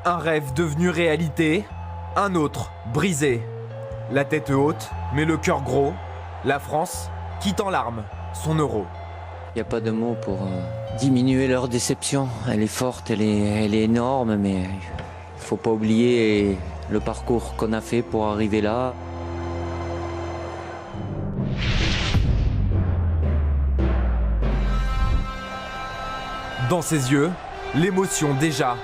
Un rêve devenu réalité, un autre brisé. La tête haute, mais le cœur gros, la France quitte en larmes son euro. Il n'y a pas de mots pour diminuer leur déception. Elle est forte, elle est énorme, mais il ne faut pas oublier le parcours qu'on a fait pour arriver là. Dans ses yeux, l'émotion déjà.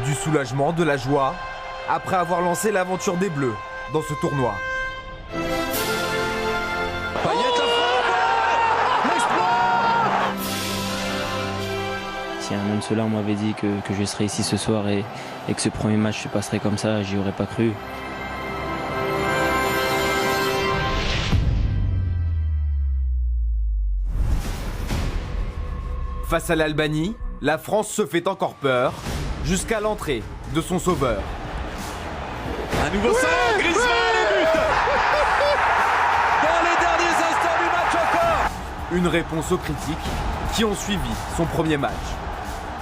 Du soulagement, de la joie, après avoir lancé l'aventure des Bleus dans ce tournoi. Si un an de cela on m'avait dit que je serais ici ce soir et que ce premier match se passerait comme ça, j'y aurais pas cru. Face à l'Albanie, la France se fait encore peur jusqu'à l'entrée de son sauveur. Un nouveau centre, Griezmann et but dans les derniers instants du match encore. Une réponse aux critiques qui ont suivi son premier match.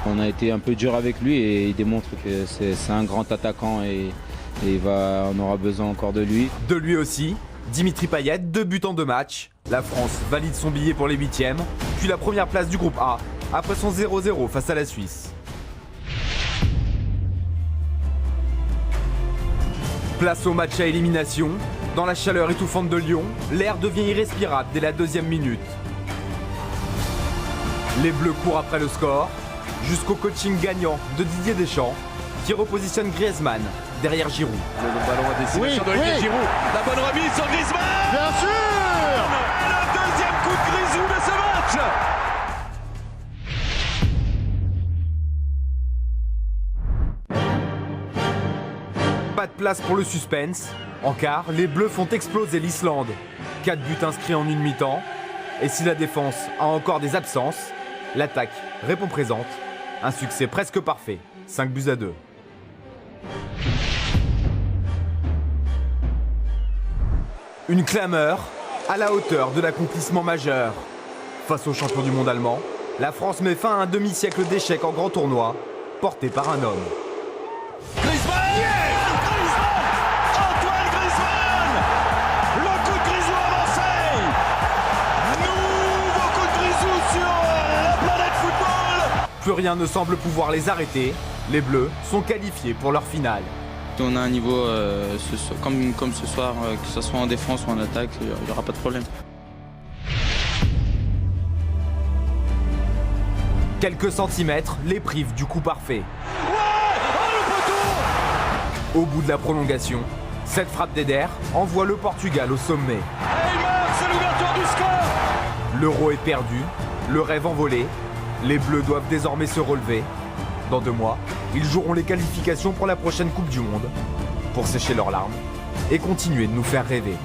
On a été un peu dur avec lui et il démontre que c'est un grand attaquant et on aura besoin encore de lui. De lui aussi, Dimitri Payet, 2 buts en 2 matchs. La France valide son billet pour les 8e, puis la première place du groupe A, après son 0-0 face à la Suisse. Place au match à élimination. Dans la chaleur étouffante de Lyon, l'air devient irrespirable dès la 2e minute. Les Bleus courent après le score, jusqu'au coaching gagnant de Didier Deschamps, qui repositionne Griezmann derrière Giroud. Le ballon à destination d'Olivier Giroud. La bonne remise sur Griezmann. Bien sûr. Le deuxième coup de Grisou de ce match. Pas de place pour le suspense. En quart, les Bleus font exploser l'Islande. 4 buts inscrits en une mi-temps. Et si la défense a encore des absences, l'attaque répond présente. Un succès presque parfait. 5-2. Une clameur à la hauteur de l'accomplissement majeur. Face aux champions du monde allemand, la France met fin à un demi-siècle d'échecs en grand tournoi, porté par un homme. Griezmann. Antoine Griezmann. Le coup de Grisou à Marseille. Nouveau coup de Grisou sur la planète football. Plus rien ne semble pouvoir les arrêter. Les Bleus sont qualifiés pour leur finale. On a un niveau comme ce soir, que ce soit en défense ou en attaque, il n'y aura pas de problème. Quelques centimètres les privent du coup parfait. Au bout de la prolongation, cette frappe d'Eder envoie le Portugal au sommet. Neymar, c'est l'ouverture du score. L'Euro est perdu, le rêve envolé. Les Bleus doivent désormais se relever. Dans 2 mois, ils joueront les qualifications pour la prochaine Coupe du Monde pour sécher leurs larmes et continuer de nous faire rêver.